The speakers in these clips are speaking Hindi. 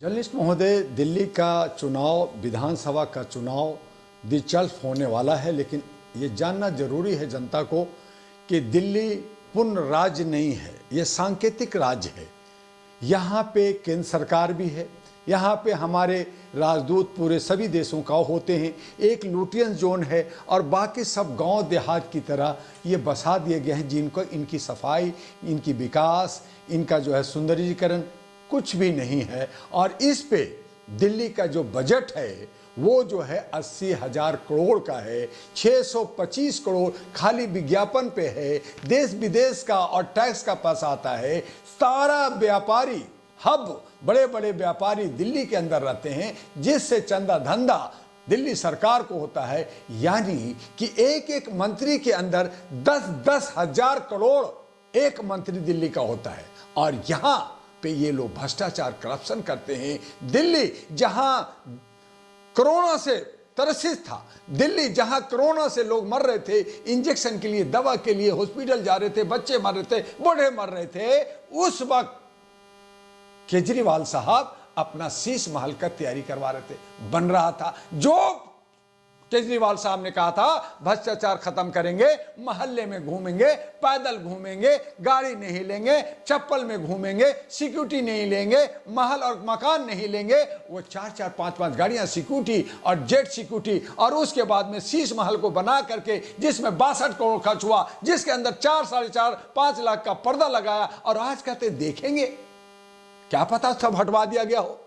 जर्नलिस्ट महोदय, दिल्ली का चुनाव, विधानसभा का चुनाव दिलचस्प होने वाला है, लेकिन ये जानना जरूरी है जनता को कि दिल्ली पूर्ण राज्य नहीं है, ये सांकेतिक राज्य है। यहाँ पे केंद्र सरकार भी है, यहाँ पे हमारे राजदूत पूरे सभी देशों का होते हैं। एक लुटियन जोन है और बाकी सब गांव देहात की तरह ये बसा दिए गए हैं, जिनको इनकी सफाई, इनकी विकास, इनका जो है सुंदरीकरण कुछ भी नहीं है। और इस पे दिल्ली का जो बजट है वो जो है 80,000 करोड़ का है। 625 करोड़ खाली विज्ञापन पे है। देश विदेश का और टैक्स का पैसा आता है। सारा व्यापारी हब, बड़े बड़े व्यापारी दिल्ली के अंदर रहते हैं, जिससे चंदा धंधा दिल्ली सरकार को होता है। यानी कि एक एक मंत्री के अंदर 10-10 हजार करोड़ एक मंत्री दिल्ली का होता है। और यहां पे ये लोग भ्रष्टाचार, करप्शन करते हैं। दिल्ली जहां कोरोना से त्रसित था, दिल्ली जहां कोरोना से लोग मर रहे थे, इंजेक्शन के लिए, दवा के लिए हॉस्पिटल जा रहे थे, बच्चे मर रहे थे, बूढ़े मर रहे थे, उस वक्त केजरीवाल साहब अपना शीश महल का तैयारी करवा रहे थे, बन रहा था। जो केजरीवाल साहब ने कहा था भ्रष्टाचार खत्म करेंगे, मोहल्ले में घूमेंगे, पैदल घूमेंगे, गाड़ी नहीं लेंगे, चप्पल में घूमेंगे, सिक्योरिटी नहीं लेंगे, महल और मकान नहीं लेंगे, वो 4-4, 5-5 गाड़ियां सिक्योरिटी और जेट सिक्योरिटी, और उसके बाद में शीश महल को बना करके जिसमें 62 करोड़ खर्च हुआ, जिसके अंदर 4-4.5 लाख का पर्दा लगाया, और आज कहते देखेंगे। क्या पता सब हटवा दिया गया हो।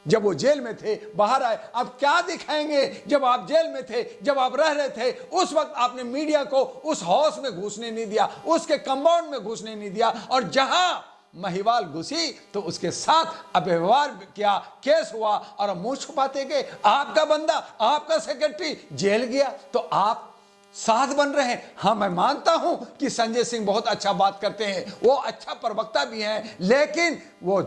जब वो जेल में थे, बाहर आए, अब क्या दिखाएंगे। जब आप जेल में थे, जब आप रह रहे थे, उस वक्त आपने मीडिया को उस हाउस में घुसने नहीं दिया, उसके कंपाउंड में घुसने नहीं दिया, और जहां महिवाल घुसी तो उसके साथ अव्यवहार किया, केस हुआ, और मुंह छुपाते गए। आपका बंदा, आपका सेक्रेटरी जेल गया तो आप साथ बन रहे हैं। हाँ, मैं मानता हूं कि संजय सिंह बहुत अच्छा बात करते हैं, वो अच्छा प्रवक्ता भी हैं, लेकिन वो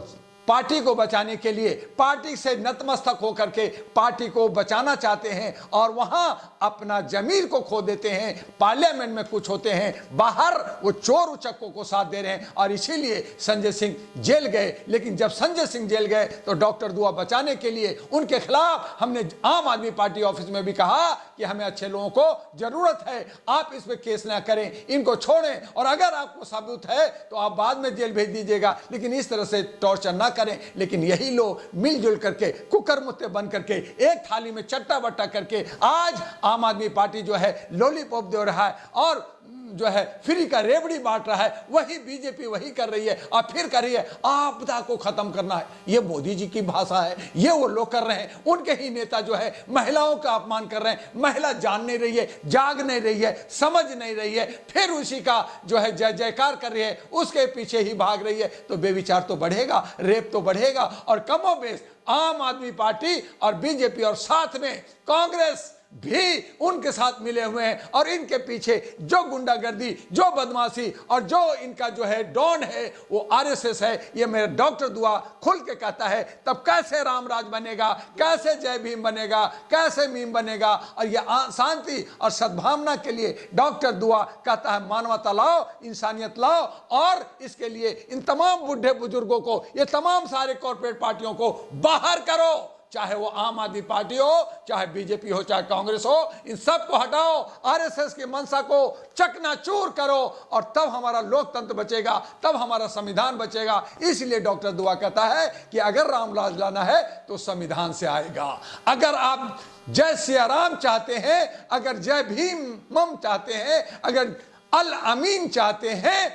पार्टी को बचाने के लिए पार्टी से नतमस्तक होकर के पार्टी को बचाना चाहते हैं, और वहां अपना जमीर को खो देते हैं। पार्लियामेंट में कुछ होते हैं, बाहर वो चोर उचक्कों को साथ दे रहे हैं, और इसीलिए संजय सिंह जेल गए। लेकिन जब संजय सिंह जेल गए तो डॉक्टर दुआ बचाने के लिए उनके खिलाफ हमने आम आदमी पार्टी ऑफिस में भी कहा कि हमें अच्छे लोगों को जरूरत है, आप इस पे केस ना करें, इनको छोड़ें, और अगर आपको साबित है तो आप बाद में जेल भेज दीजिएगा, लेकिन इस तरह से टॉर्चर ना करें। लेकिन यही लोग मिलजुल करके, कुकर मुत्ते बन करके, एक थाली में चट्टा बट्टा करके आज आम आदमी पार्टी जो है लॉलीपॉप दे रहा है और जो है फ्री का रेवड़ी बांट रहा है। वही बीजेपी वही कर रही है, और फिर कर रही है आपदा को खत्म करना है। ये मोदी जी की भाषा है, ये वो लोग कर रहे हैं। उनके ही नेता जो है महिलाओं का अपमान कर रहे हैं। महिला जान नहीं रही है, जाग नहीं रही है, समझ नहीं रही है, फिर उसी का जो है जय जयकार कर रही है, उसके पीछे ही भाग रही है। तो बेविचार तो बढ़ेगा, रेप तो बढ़ेगा, और कमोबेश आम आदमी पार्टी और बीजेपी और साथ में कांग्रेस भी उनके साथ मिले हुए हैं, और इनके पीछे जो गुंडागर्दी, जो बदमाशी और जो इनका जो है डॉन है वो आरएसएस है। ये मेरा डॉक्टर दुआ खुल के कहता है। तब कैसे रामराज बनेगा, कैसे जय भीम बनेगा, कैसे मीम बनेगा। और ये शांति और सद्भावना के लिए डॉक्टर दुआ कहता है मानवता लाओ, इंसानियत लाओ, और इसके लिए इन तमाम बूढ़े बुजुर्गों को, ये तमाम सारे कॉर्पोरेट पार्टियों को बाहर करो, चाहे वो आम आदमी पार्टी हो, चाहे बीजेपी हो, चाहे कांग्रेस हो, इन सब को हटाओ, आरएसएस की मंशा को चकनाचूर करो, और तब हमारा लोकतंत्र बचेगा, तब हमारा संविधान बचेगा। इसलिए डॉक्टर दुआ कहता है कि अगर रामराज लाना है तो संविधान से आएगा। अगर आप जय सिया राम चाहते हैं, अगर जय भीम चाहते हैं, अगर अल अमीन चाहते हैं,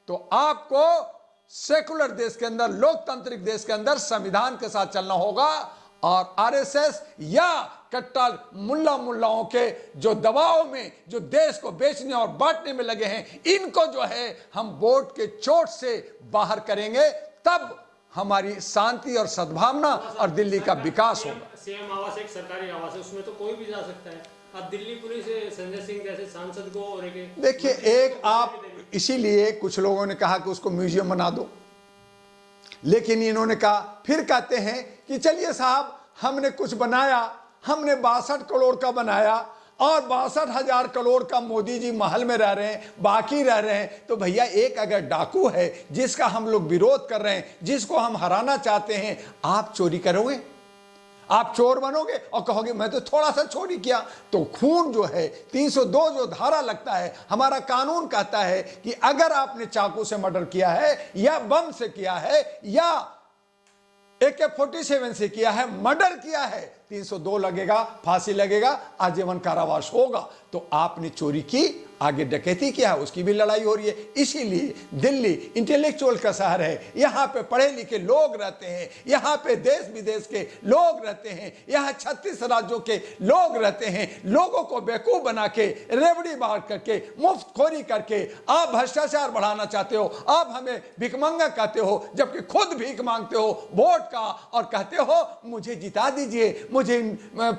तो आपको सेकुलर देश के अंदर, लोकतांत्रिक देश के अंदर संविधान के साथ चलना होगा। और आरएसएस या कट्टर मुल्लाओं के जो दबाव में जो देश को बेचने और बांटने में लगे हैं, इनको जो है हम वोट के चोट से बाहर करेंगे, तब हमारी शांति और सद्भावना और दिल्ली का विकास होगा। सीएम आवास एक सरकारी आवास है, उसमें तो कोई भी जा सकता है। अब दिल्ली पुलिस संजय सिंह जैसे सांसद को, और देखिए, एक आप, इसीलिए कुछ लोगों ने कहा कि उसको म्यूजियम बना दो, लेकिन इन्होंने कहा, फिर कहते हैं कि चलिए साहब हमने कुछ बनाया, हमने 62 करोड़ का बनाया, और 62,000 करोड़ का मोदी जी महल में रह रहे हैं, बाकी रह रहे हैं। तो भैया एक अगर डाकू है जिसका हम लोग विरोध कर रहे हैं, जिसको हम हराना चाहते हैं, आप चोरी करोगे? आप चोर बनोगे और कहोगे मैं तो थोड़ा सा चोरी किया? तो खून जो है 302 जो धारा लगता है, हमारा कानून कहता है कि अगर आपने चाकू से मर्डर किया है या बम से किया है या AK-47 से किया है, मर्डर किया है, 302 लगेगा, फांसी लगेगा, आजीवन कारावास होगा। तो आपने चोरी की, आगे डकैती किया है, उसकी भी लड़ाई हो रही है। इसीलिए दिल्ली इंटेलेक्चुअल का शहर है, यहाँ पे पढ़े लिखे लोग रहते हैं, यहाँ पे देश विदेश के लोग रहते हैं, यहाँ 36 राज्यों के लोग रहते हैं। लोगों को बेवकूफ बना के, रेवड़ी बांट करके, मुफ्तखोरी करके आप भ्रष्टाचार बढ़ाना चाहते हो। आप हमें भिखमंगा कहते हो, जबकि खुद भीख मांगते हो वोट का, और कहते हो मुझे जिता दीजिए, मुझे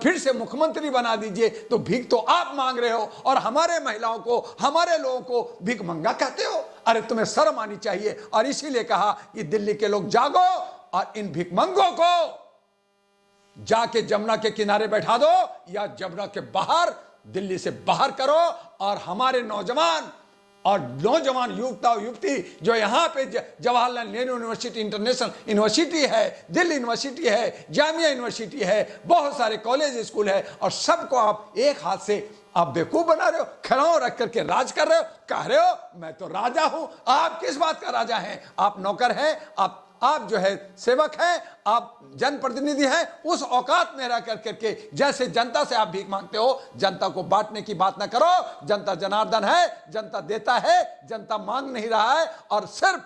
फिर से मुख्यमंत्री बना दीजिए। तो भीख तो आप मांग रहे हो और हमारे महिलाओं को, हमारे लोगों को भीख मंगा कहते हो। अरे तुम्हें शर्म आनी चाहिए। और इसीलिए कहा कि दिल्ली के लोग जागो और इन भिखमंगों को जाके जमुना के किनारे बैठा दो या जमुना के बाहर, दिल्ली से बाहर करो। और हमारे नौजवान और नौजवान युवता युवती जो यहाँ पे Jawaharlal Nehru university, international university है, दिल्ली यूनिवर्सिटी है, जामिया यूनिवर्सिटी है, बहुत सारे कॉलेज स्कूल है, और सबको आप एक हाथ से आप बेवकूफ बना रहे हो, खड़ाओं रख करके राज कर रहे हो, कह रहे हो मैं तो राजा हूं। आप किस बात का राजा हैं? आप नौकर हैं, आप जो है सेवक हैं, आप जनप्रतिनिधि हैं। उस औकात में रह करके जैसे जनता से आप भीख मांगते हो, जनता को बांटने की बात ना करो। जनता जनार्दन है, जनता देता है, जनता मांग नहीं रहा है। और सिर्फ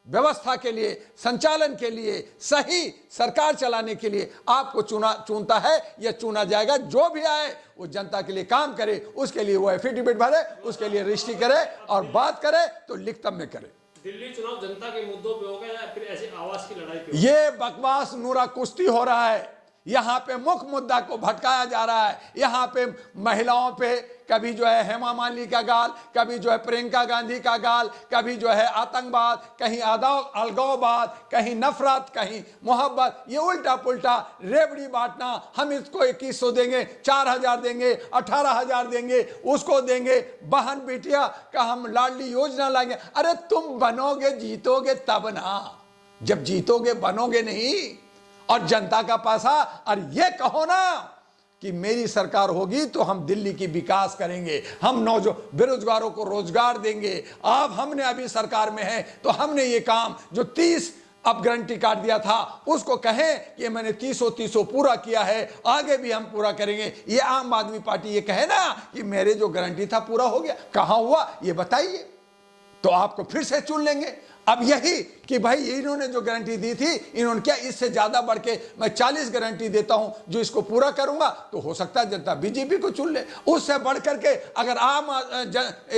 व्यवस्था के लिए, संचालन के लिए, सही सरकार चलाने के लिए आपको चुनता है या चुना जाएगा। जो भी आए वो जनता के लिए काम करे, उसके लिए वो एफिडेविट भरे, उसके लिए रजिस्ट्री करे, और बात करे तो लिखित में करे। दिल्ली चुनाव जनता के मुद्दों पे होगा या फिर ऐसी आवाज की लड़ाई पे? ये बकवास नूरा कुश्ती हो रहा है। यहाँ पे मुख्य मुद्दा को भटकाया जा रहा है। यहाँ पे महिलाओं पे कभी जो है हेमा मालिनी का गाल, कभी जो है प्रियंका गांधी का गाल, कभी जो है आतंकवाद, कहीं अलगाववाद, कहीं नफरत, कहीं मोहब्बत, ये उल्टा पुल्टा रेवड़ी बांटना। हम इसको 2100 देंगे, 4000 देंगे, 18,000 देंगे, उसको देंगे। बहन बेटिया का हम लाडली योजना लाएंगे। अरे तुम बनोगे, जीतोगे तब ना, जब जीतोगे बनोगे नहीं। और जनता का पैसा, और ये कहो ना कि मेरी सरकार होगी तो हम दिल्ली की विकास करेंगे, हम बेरोजगारों को रोजगार देंगे। अब हमने अभी सरकार में है तो हमने ये काम जो 30 अब गारंटी कार्ड दिया था उसको कहें कि मैंने 30 पूरा किया है, आगे भी हम पूरा करेंगे। ये आम आदमी पार्टी ये कहे ना कि मेरे जो गारंटी था पूरा हो गया, कहां हुआ ये बताइए, तो आपको फिर से चुन लेंगे। अब यही कि भाई इन्होंने जो गारंटी दी थी, इन्होंने क्या इससे ज्यादा बढ़ के मैं 40 गारंटी देता हूं जो इसको पूरा करूंगा, तो हो सकता है जनता बीजेपी को चुन ले। उससे बढ़ करके अगर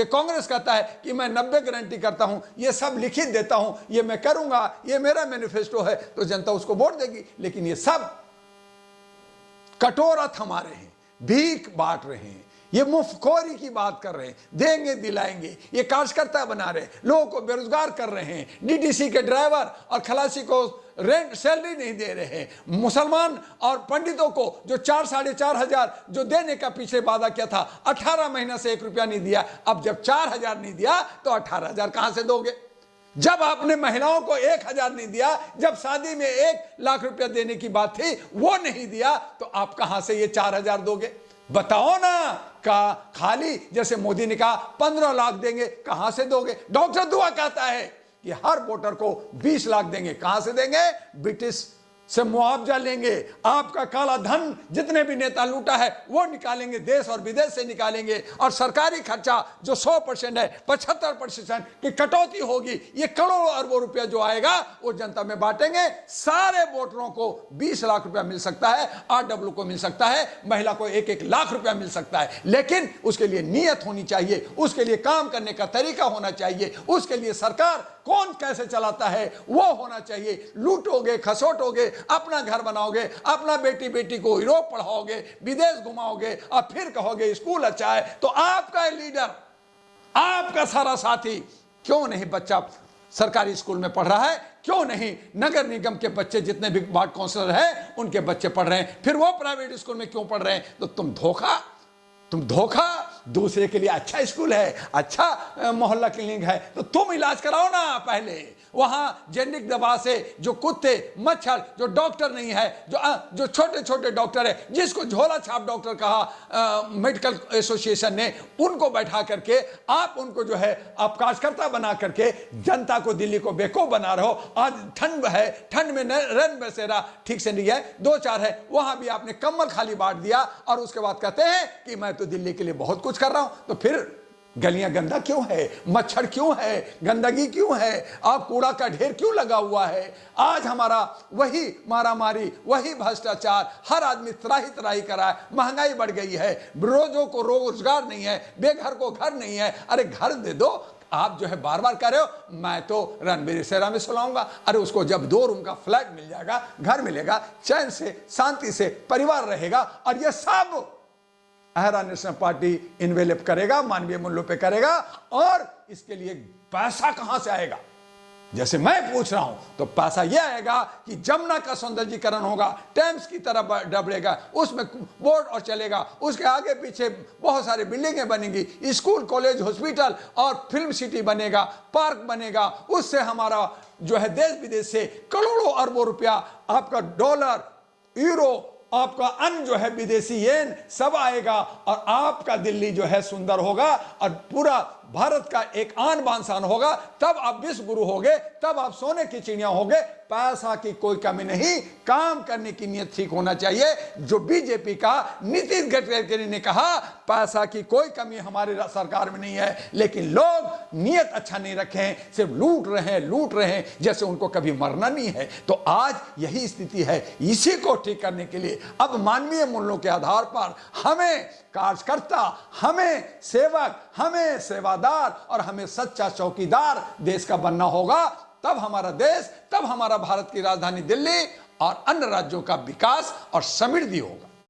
कांग्रेस कहता है कि मैं 90 गारंटी करता हूं, ये सब लिखित देता हूं, ये मैं करूंगा, ये मेरा मैनिफेस्टो है, तो जनता उसको वोट देगी। लेकिन ये सब कटोरत हमारे हैं, भीख बांट रहे हैं, ये मुफ्तखोरी की बात कर रहे हैं, देंगे दिलाएंगे, ये कार्यकर्ता बना रहे हैं, लोगों को बेरोजगार कर रहे हैं, डीटीसी के ड्राइवर और खलासी को रेंट सैलरी नहीं दे रहे हैं, मुसलमान और पंडितों को जो 4-4.5 हजार जो देने का पीछे वादा किया था, 18 महीना से 1 रुपया नहीं दिया। अब जब 4,000 नहीं दिया तो 18,000 कहां से दोगे? जब आपने महिलाओं को 1,000 नहीं दिया, जब शादी में 1 लाख रुपया देने की बात थी वो नहीं दिया, तो आप कहां से ये 4,000 दोगे? बताओ ना। का खाली जैसे मोदी ने कहा 15 लाख देंगे, कहां से दोगे? डॉक्टर दुआ कहता है कि हर वोटर को 20 लाख देंगे, कहां से देंगे? ब्रिटिश से मुआवजा लेंगे। आपका काला धन जितने भी नेता लूटा है वो निकालेंगे, देश और विदेश से निकालेंगे। और सरकारी खर्चा जो 100% है, 75% की कटौती होगी। ये करोड़ों अरबों रुपया जो आएगा वो जनता में बांटेंगे। सारे वोटरों को 20 लाख रुपया मिल सकता है, RW को मिल सकता है, महिला को 1-1 लाख रुपया मिल सकता है। लेकिन उसके लिए नीयत होनी चाहिए, उसके लिए काम करने का तरीका होना चाहिए, उसके लिए सरकार कौन कैसे चलाता है वो होना चाहिए। लूटोगे, खसोटोगे, अपना घर बनाओगे, अपना बेटी को यूरोप पढ़ाओगे, विदेश घुमाओगे, और फिर कहोगे स्कूल अच्छा है, तो आपका लीडर, आपका सारा साथी क्यों नहीं बच्चा सरकारी स्कूल में पढ़ रहा है? क्यों नहीं नगर निगम के बच्चे जितने भी वार्ड काउंसलर हैं उनके बच्चे पढ़ रहे हैं? फिर वो प्राइवेट स्कूल में क्यों पढ़ रहे हैं? तो तुम धोखा तुम धोखा, दूसरे के लिए अच्छा स्कूल है, अच्छा मोहल्ला क्लिनिक है, तो तुम इलाज कराओ ना पहले। वहां जेनेरिक दवा से जो कुत्ते मच्छर, जो डॉक्टर नहीं है, जो छोटे छोटे डॉक्टर है, जिसको झोला छाप डॉक्टर कहा मेडिकल एसोसिएशन ने, उनको बैठा करके आप उनको जो है अपकाशकर्ता बना करके जनता को, दिल्ली को बेवकूफ बना रहे हो। आज ठंड है, ठंड में रन बसेरा ठीक से नहीं है, 2-4 है, वहां भी आपने कम्बल खाली बांट दिया और उसके बाद कहते हैं कि मैं तो दिल्ली के लिए बहुत कुछ कर रहा हूं। तो फिर गलियां गंदा क्यों है, मच्छर क्यों है, गंदगी क्यों है, आप कूड़ा का ढेर क्यों लगा हुआ है? आज हमारा वही मारामारी, वही भ्रष्टाचार, हर आदमी त्राही त्राही कर रहा है, महंगाई बढ़ गई है, रोजों को रोजगार नहीं है, बेघर को घर नहीं है। अरे घर दे दो। आप जो है बार बार कह रहे हो मैं तो रणबीर सेरा में सुलाऊंगा। अरे उसको जब 2 रूम का फ्लैट मिल जाएगा, घर मिलेगा, चैन से शांति से परिवार रहेगा, और यह सब अहरा नेशनल पार्टी इन्वेलप करेगा, मानवीय मूल्यों पे करेगा। और इसके लिए पैसा कहां से आएगा? जैसे मैं पूछ रहा हूं, तो पैसा यह आएगा कि जमुना का सौंदर्यीकरण होगा, टेम्स की तरह डबड़ेगा, उसमें बोर्ड और चलेगा, उसके आगे पीछे बहुत सारी बिल्डिंगें बनेंगी, स्कूल कॉलेज हॉस्पिटल और फिल्म सिटी बनेगा, पार्क बनेगा। उससे हमारा जो है देश विदेश से करोड़ों अरबों रुपया, आपका डॉलर, यूरो, आपका अन्य जो है विदेशी येन सब आएगा, और आपका दिल्ली जो है सुंदर होगा, और पूरा भारत का एक आन बान शान होगा। तब आप विश्व गुरु होगे, तब आप सोने की चिड़िया होगे। पैसा की कोई कमी नहीं, काम करने की नीयत ठीक होना चाहिए। जो बीजेपी का नितिन गडकरी ने कहा पैसा की कोई कमी हमारे सरकार में नहीं है, लेकिन लोग नीयत अच्छा नहीं रखे, सिर्फ लूट रहे हैं जैसे उनको कभी मरना नहीं है। तो आज यही स्थिति है। इसी को ठीक करने के लिए अब मानवीय मूल्यों के आधार पर हमें कार्यकर्ता, हमें सेवक, हमें सेवादार और हमें सच्चा चौकीदार देश का बनना होगा। तब हमारा देश, तब हमारा भारत की राजधानी दिल्ली और अन्य राज्यों का विकास और समृद्धि होगा।